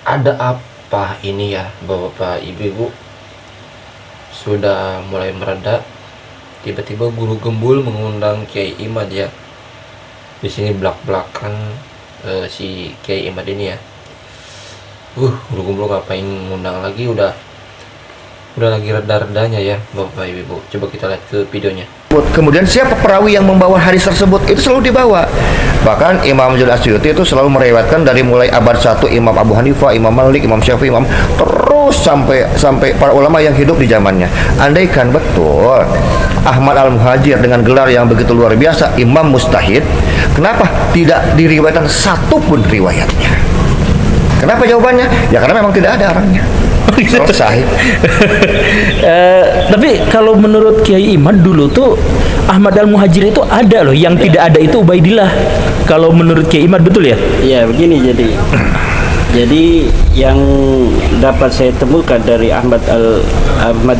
Ada apa ini ya, bapak ibu-ibu? Sudah mulai mereda. Tiba-tiba guru gembul mengundang Kiai Imad ya. Di sini belak-belakan si Kiai Imad ini ya. Guru gembul ngapain ngundang lagi? Udah lagi reda-redanya ya, bapak ibu. Coba kita lihat ke videonya. Kemudian siapa perawi yang membawa hadis tersebut, itu selalu dibawa. Bahkan Imam Jalil Asyuti itu selalu meriwayatkan dari mulai abad 1 Imam Abu Hanifah, Imam Malik, Imam Syafi'i, terus sampai para ulama yang hidup di zamannya. Andaikan betul Ahmad Al-Muhajir dengan gelar yang begitu luar biasa, Imam Mustahid, kenapa tidak diriwayatkan satu pun riwayatnya? Kenapa jawabannya? Ya karena memang tidak ada orangnya. Selesai. Tapi kalau menurut Kiai Imad dulu tuh Ahmad Al-Muhajir itu ada loh, yang tidak ada itu Ubaidillah. Kalau menurut Kiai Imad betul ya? Iya begini jadi yang dapat saya temukan dari Ahmad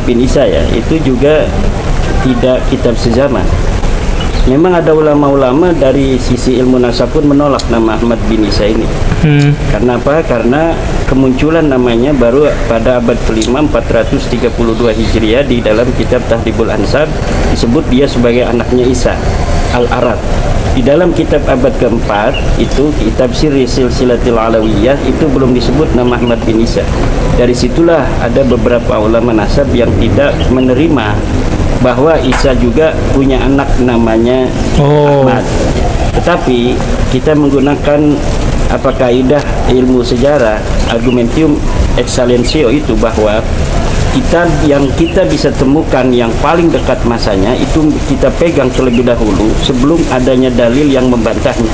bin Isa ya, itu juga tidak kitab sezaman. Memang ada ulama-ulama dari sisi ilmu nasab pun menolak nama Ahmad bin Isa ini. Karena apa? Karena kemunculan namanya baru pada abad ke-5 432 Hijriah di dalam kitab Tahdhibul Ansab disebut dia sebagai anaknya Isa Al-Arad. Di dalam kitab abad ke-4 itu kitab Sirri Silsilatil Alawiyah itu belum disebut nama Ahmad bin Isa. Dari situlah ada beberapa ulama nasab yang tidak menerima bahwa Isa juga punya anak namanya Ahmad. Tetapi kita menggunakan kaidah ilmu sejarah, argumentium excellentio itu, bahwa kitab yang kita bisa temukan yang paling dekat masanya itu kita pegang terlebih dahulu sebelum adanya dalil yang membantahnya.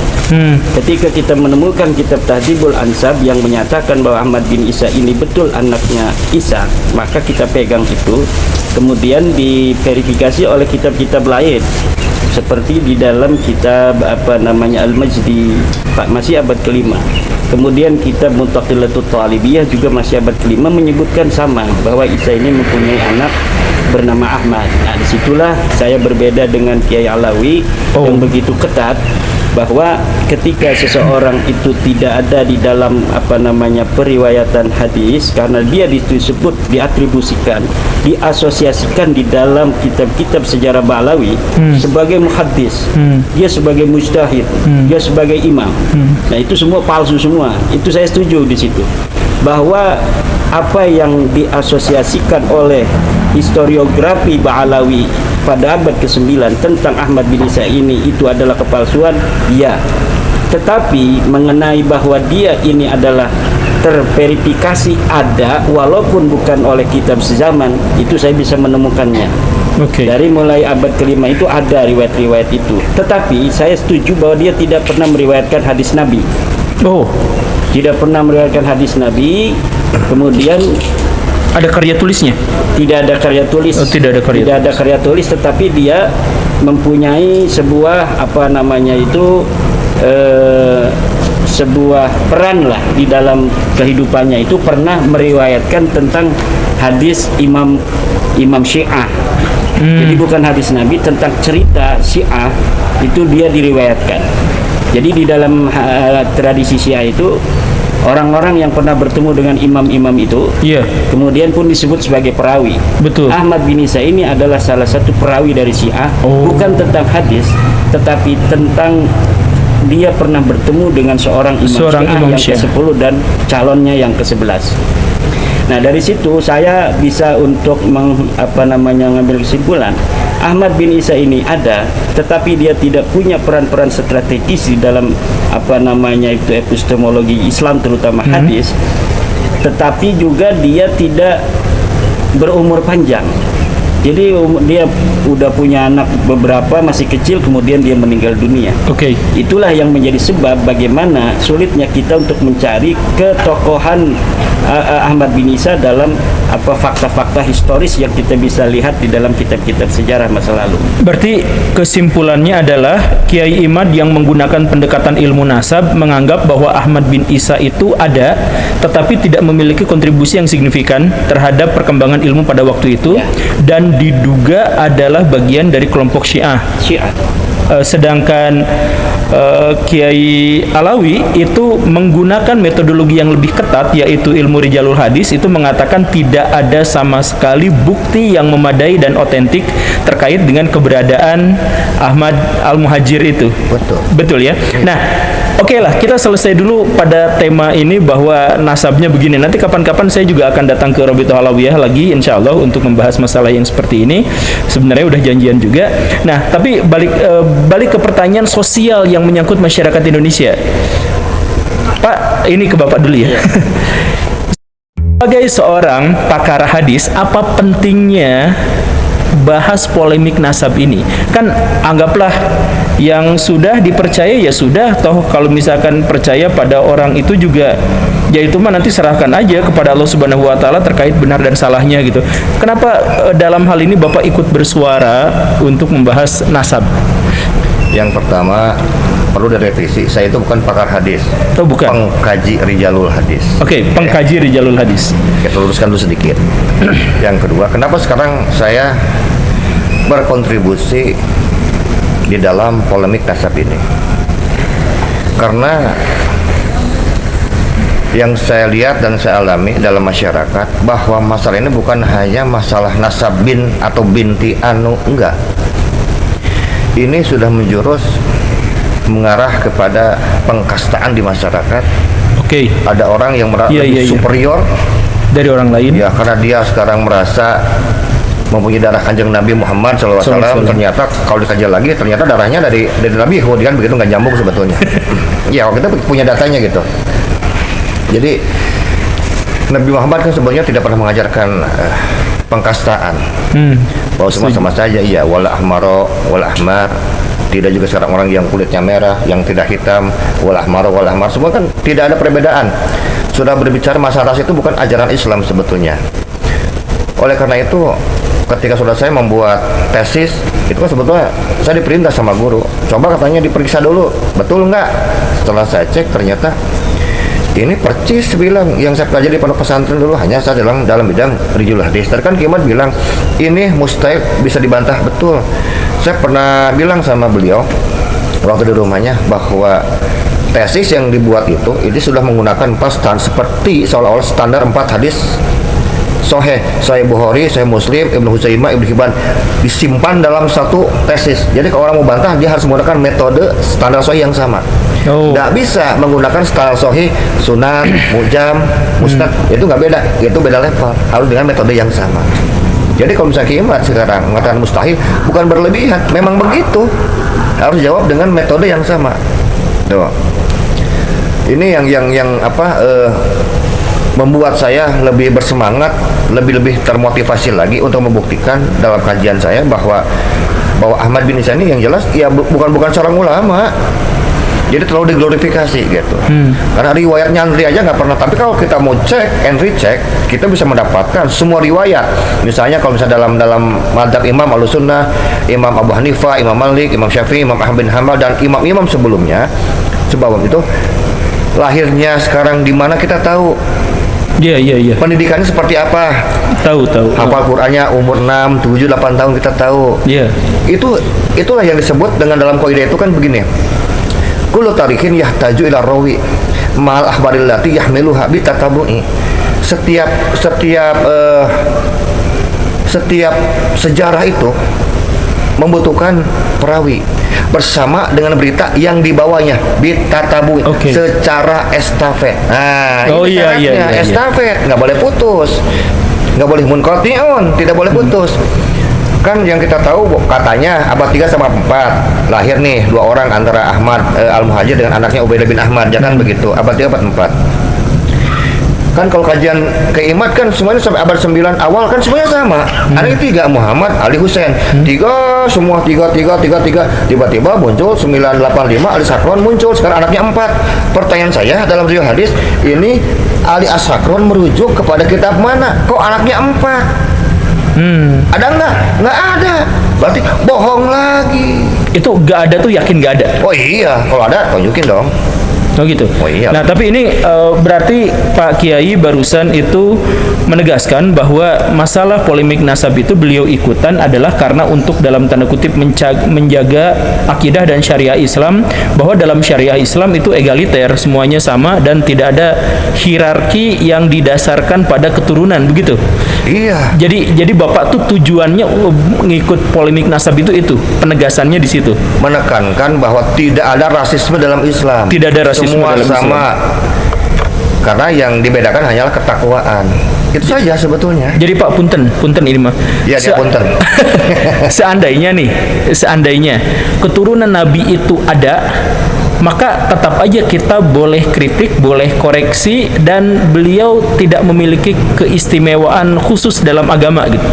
Ketika kita menemukan kitab Tahdhibul Ansab yang menyatakan bahwa Ahmad bin Isa ini betul anaknya Isa, maka kita pegang itu, kemudian diverifikasi oleh kitab-kitab lain seperti di dalam kitab Al-Majdi masih abad ke-5. Kemudian kitab Muntaqilatut Talibiyah juga masih abad ke-5 menyebutkan sama, bahwa Isa ini mempunyai anak bernama Ahmad. Nah, disitulah saya berbeda dengan Kiai Alawi yang begitu ketat bahwa ketika seseorang itu tidak ada di dalam periwayatan hadis karena dia disebut, diatribusikan, diasosiasikan di dalam kitab-kitab sejarah Ba'alawi sebagai muhaddis, dia sebagai mujtahid, dia sebagai imam. Nah, itu semua palsu semua. Itu saya setuju di situ. Bahwa apa yang diasosiasikan oleh historiografi Ba'alawi pada abad ke-9 tentang Ahmad bin Isa ini itu adalah kepalsuan, ya. Tetapi mengenai bahwa dia ini adalah terverifikasi ada, walaupun bukan oleh kitab sezaman, itu saya bisa menemukannya. Dari mulai abad ke-5 itu ada riwayat-riwayat itu. Tetapi saya setuju bahwa dia tidak pernah meriwayatkan hadis Nabi. Tidak pernah meriwayatkan hadis Nabi. Kemudian ada karya tulisnya? Tidak ada karya tulis. Tidak ada karya tulis, tetapi dia mempunyai sebuah sebuah peran lah di dalam kehidupannya. Itu pernah meriwayatkan tentang hadis Imam Syiah. Jadi bukan hadis Nabi, tentang cerita Syiah itu dia diriwayatkan. Jadi di dalam tradisi Syiah itu orang-orang yang pernah bertemu dengan imam-imam itu, kemudian pun disebut sebagai perawi. Betul. Ahmad bin Isa ini adalah salah satu perawi dari Syiah, bukan tentang hadis, tetapi tentang dia pernah bertemu dengan seorang imam Syiah yang ke-10 dan calonnya yang ke-11. Nah, dari situ saya bisa untuk mengambil kesimpulan Ahmad bin Isa ini ada, tetapi dia tidak punya peran-peran strategis di dalam epistemologi Islam, terutama hadis. Tetapi juga dia tidak berumur panjang. Jadi dia udah punya anak beberapa, masih kecil, kemudian dia meninggal dunia. Itulah yang menjadi sebab bagaimana sulitnya kita untuk mencari ketokohan Ahmad bin Isa dalam fakta-fakta historis yang kita bisa lihat di dalam kitab-kitab sejarah masa lalu. Berarti kesimpulannya adalah Kiai Imad yang menggunakan pendekatan ilmu nasab menganggap bahwa Ahmad bin Isa itu ada, tetapi tidak memiliki kontribusi yang signifikan terhadap perkembangan ilmu pada waktu itu, dan diduga adalah bagian dari kelompok Syiah. Sedangkan Kiai Alawi itu menggunakan metodologi yang lebih ketat, yaitu ilmu rijalul hadis, itu mengatakan tidak ada sama sekali bukti yang memadai dan otentik terkait dengan keberadaan Ahmad Al-Muhajir itu. Betul ya. Nah, oke lah, kita selesai dulu pada tema ini bahwa nasabnya begini. Nanti kapan-kapan saya juga akan datang ke Robitoh Alawiyah lagi, insya Allah, untuk membahas masalah yang seperti ini. Sebenarnya udah janjian juga. Nah, tapi balik ke pertanyaan sosial yang menyangkut masyarakat Indonesia. Pak, ini ke Bapak dulu ya. Sebagai seorang pakar hadis, apa pentingnya bahas polemik nasab ini? Kan anggaplah yang sudah dipercaya ya sudah, toh kalau misalkan percaya pada orang itu juga ya itu mah nanti serahkan aja kepada Allah Subhanahu wa taala terkait benar dan salahnya gitu. Kenapa dalam hal ini Bapak ikut bersuara untuk membahas nasab? Yang pertama, perlu direvisi. Saya itu bukan pakar hadis. Oh, bukan. Pengkaji rijalul hadis. Oke, pengkaji rijalul hadis. Kita luruskan dulu sedikit. Yang kedua, kenapa sekarang saya berkontribusi di dalam polemik nasab ini? Karena yang saya lihat dan saya alami dalam masyarakat bahwa masalah ini bukan hanya masalah nasab bin atau binti anu, enggak. Ini sudah menjurus mengarah kepada pengkastaan di masyarakat. Oke. Ada orang yang merasa superior dari orang lain. Ya, karena dia sekarang merasa mempunyai darah Kanjeng Nabi Muhammad SAW. Ternyata kalau dikaji lagi, ternyata darahnya dari Nabi Hud, kan begitu, nggak nyambung sebetulnya. Ya, kita punya datanya gitu. Jadi Nabi Muhammad kan sebenarnya tidak pernah mengajarkan pengkastaan. Bahwa semua sama saja, iya, wala ahmaro wala ahmar. Tidak juga sekarang orang yang kulitnya merah, yang tidak hitam, wala ahmaro wala ahmar. Semua kan tidak ada perbedaan. Sudah berbicara masalah ras itu bukan ajaran Islam sebetulnya. Oleh karena itu, ketika sudah saya membuat tesis, itu kan sebetulnya saya diperintah sama guru, coba katanya diperiksa dulu, betul nggak? Setelah saya cek, ternyata ini percis bilang yang saya pelajari di pondok pesantren dulu, hanya saya dalam bidang rijalul hadis. Tadi kan Kimat bilang ini mustahil, bisa dibantah. Betul, saya pernah bilang sama beliau waktu di rumahnya bahwa tesis yang dibuat itu sudah menggunakan 4 standar, seperti seolah-olah standar 4 hadis Sahih Bukhari, Sahih Muslim, Ibnu Huzaimah, Ibnu Hibban, disimpan dalam satu tesis. Jadi kalau orang mau bantah, dia harus menggunakan metode standar sahih yang sama. Nggak bisa menggunakan standar sahih, sunan, mujam, musnad. Itu nggak beda, itu beda level. Harus dengan metode yang sama. Jadi kalau misalnya Kimat sekarang mengatakan mustahil, bukan berlebihan, memang begitu. Harus jawab dengan metode yang sama. Tuh. Ini yang membuat saya lebih bersemangat, lebih termotivasi lagi untuk membuktikan dalam kajian saya bahwa Ahmad bin Isa ini yang jelas ya bukan seorang ulama. Jadi terlalu diglorifikasi gitu. Karena riwayat nyantri aja nggak pernah. Tapi kalau kita mau cek and recheck, kita bisa mendapatkan semua riwayat. Misalnya kalau misalnya dalam mazhab Imam Ahlussunnah, Imam Abu Hanifah, Imam Malik, Imam Syafi'i, Imam Ahmad bin Hanbal, dan imam-imam sebelumnya, sebab itu lahirnya sekarang di mana kita tahu. Iya. Pendidikannya seperti apa? Tahu. Hafal Qur'annya umur 6, 7, 8 tahun kita tahu. Iya. Itulah yang disebut dengan dalam kaidah itu kan begini. Kullu tarikin yahtaju ila rawi mal akhbaril lati yahmiluha bi tatabu'i. Setiap sejarah itu membutuhkan perawi bersama dengan berita yang dibawanya bitatabu, secara estafet. Nah, ini syaratnya estafet, nggak boleh putus, nggak boleh munqati'un, tidak boleh putus. Kan yang kita tahu katanya abad 3 sama 4 lahir nih 2 orang antara Ahmad Al-Muhajir dengan anaknya Ubaidah bin Ahmad, jangan begitu. Abad 3 abad 4. Kan kalau kajian Kimat kan semuanya sampai abad 9 awal kan semuanya sama. Anak 3 Muhammad Ali Husain. 3 semua 3. Tiba-tiba muncul 985 Ali Sakron muncul, sekarang anaknya 4. Pertanyaan saya dalam riwayat hadis ini, Ali As-Sakron merujuk kepada kitab mana? Kok anaknya 4? Ada nggak? Nggak ada. Berarti bohong lagi. Itu nggak ada tuh yakin nggak ada? Oh iya, kalau ada tunjukin dong. Oh gitu. Oh iya. Nah, tapi ini berarti Pak Kiai barusan itu menegaskan bahwa masalah polemik nasab itu beliau ikutan adalah karena untuk dalam tanda kutip menjaga akidah dan syariah Islam, bahwa dalam syariah Islam itu egaliter, semuanya sama dan tidak ada hierarki yang didasarkan pada keturunan, begitu. Iya. Jadi Bapak tuh tujuannya ngikut polemik nasab itu penegasannya di situ. Menekankan bahwa tidak ada rasisme dalam Islam. Tidak ada rasisme semua dalam sama. Karena yang dibedakan hanyalah ketakwaan. Itu saja sebetulnya. Jadi Pak, punten ini mah. Iya, dia punten. seandainya keturunan Nabi itu ada, maka tetap aja kita boleh kritik, boleh koreksi, dan beliau tidak memiliki keistimewaan khusus dalam agama gitu.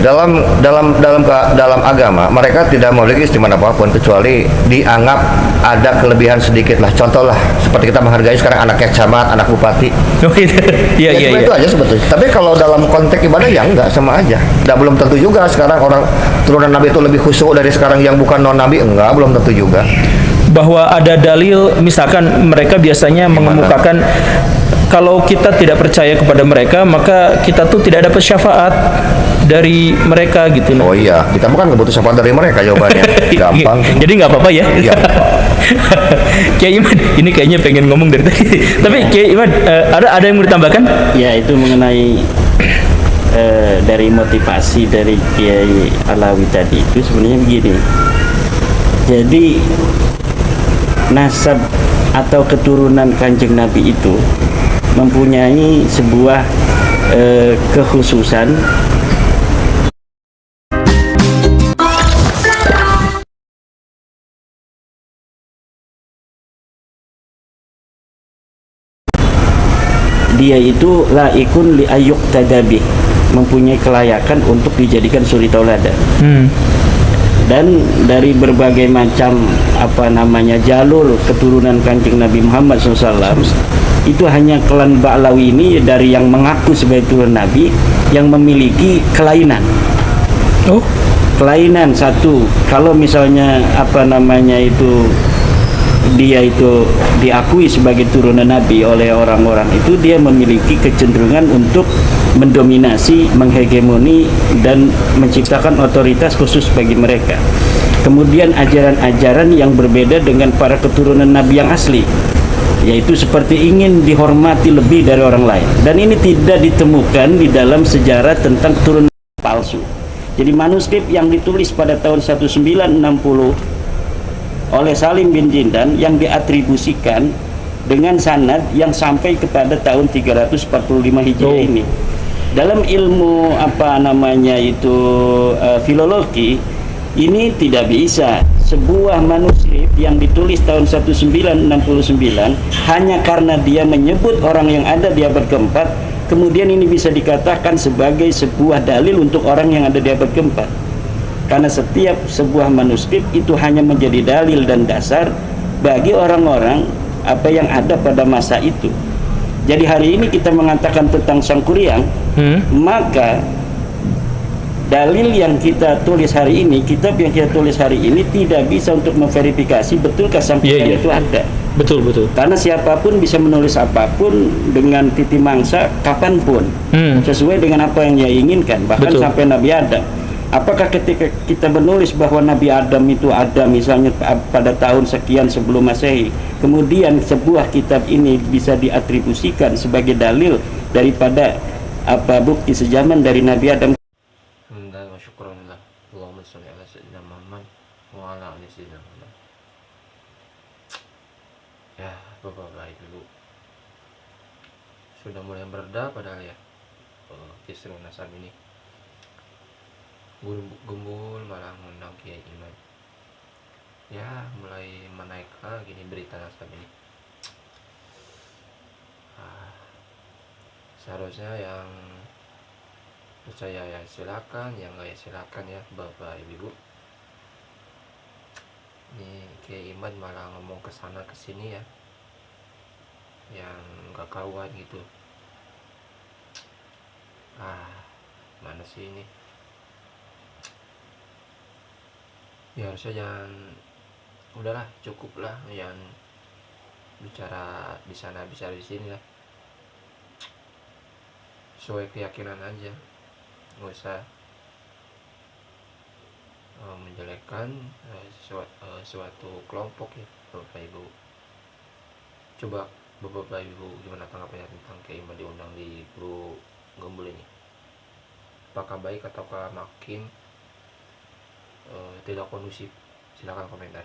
Dalam agama mereka tidak memiliki istimewa apapun kecuali dianggap ada kelebihan sedikit lah. Contoh lah seperti kita menghargai sekarang anaknya camat, anak bupati. Oh gitu. Iya. Cuma itu aja sebetulnya. Tapi kalau dalam konteks ibadah ya enggak, sama aja. Dan belum tentu juga sekarang orang turunan Nabi itu lebih khusyuk dari sekarang yang bukan non Nabi, enggak, belum tentu juga. Bahwa ada dalil, misalkan mereka biasanya mengemukakan kalau kita tidak percaya kepada mereka, maka kita tuh tidak dapat syafaat dari mereka gitu. Oh iya, kita bukan nggak butuh syafaat dari mereka jawabannya. Gampang. Jadi nggak apa-apa ya. Iya. Kiai Iman, ini kayaknya pengen ngomong dari tadi. Tapi Kiai Iman, ada yang mau ditambahkan? Ya, itu mengenai dari motivasi dari Kiai Alawi tadi itu sebenarnya begini. Jadi nasab atau keturunan Kanjeng Nabi itu mempunyai sebuah kekhususan. Dia itu laikun li ayyuk tadabi, mempunyai kelayakan untuk dijadikan suri tauladan. Dan dari berbagai macam jalur keturunan Kanjeng Nabi Muhammad SAW, itu hanya klan Ba'lawi ini dari yang mengaku sebagai turunan Nabi yang memiliki kelainan. Oh, Kelainan satu, kalau misalnya dia itu diakui sebagai turunan Nabi oleh orang-orang itu, dia memiliki kecenderungan untuk mendominasi, menghegemoni, dan menciptakan otoritas khusus bagi mereka. Kemudian ajaran-ajaran yang berbeda dengan para keturunan Nabi yang asli, yaitu seperti ingin dihormati lebih dari orang lain. Dan ini tidak ditemukan di dalam sejarah tentang keturunan palsu. Jadi manuskrip yang ditulis pada tahun 1960 oleh Salim bin Jindan yang diatribusikan dengan sanad yang sampai kepada tahun 345 Hijriah ini. Dalam ilmu filologi ini tidak bisa sebuah manuskrip yang ditulis tahun 1969 hanya karena dia menyebut orang yang ada di abad keempat, kemudian ini bisa dikatakan sebagai sebuah dalil untuk orang yang ada di abad keempat. Karena setiap sebuah manuskrip itu hanya menjadi dalil dan dasar bagi orang-orang yang ada pada masa itu. Jadi hari ini kita mengatakan tentang Sang Kuryang, maka dalil yang kita tulis hari ini, kitab yang kita tulis hari ini tidak bisa untuk memverifikasi betulkah Sang Kuryang itu ada. Betul. Karena siapapun bisa menulis apapun dengan titi mangsa kapanpun, sesuai dengan apa yang dia inginkan, bahkan sampai Nabi Adam. Apakah ketika kita menulis bahwa Nabi Adam itu ada misalnya pada tahun sekian sebelum Masehi, kemudian sebuah kitab ini bisa diatribusikan sebagai dalil daripada bukti sejaman dari Nabi Adam? Alhamdulillah wa syukurillah. Allahumma sholli ala sayyidina Muhammad wa ala ali sayyidina Muhammad. Ya, Bapak Ibu, sudah mulai mereda padahal ya kisruh nasab ini. Gembul malah ngundang Kiai Iman. Ya, mulai menaik lagi nih berita nasab ini. Seharusnya yang percaya ya silakan, yang enggak ya silakan ya Bapak Ibu. Nih Kiai Iman malah ngomong kesana kesini ya, yang nggak karuan gitu. Mana sih ini? Ya harusnya jangan, udahlah cukup lah, yang bicara di sana bicara di sini lah, sesuai keyakinan aja, nggak usah menjelekkan suatu kelompok ya Bapak Ibu. Coba Bapak Ibu gimana tanggapannya tentang Kiai Imad diundang di Guru Gembul ini? Apakah baik ataukah makin tidak kondusif? Silakan komentar.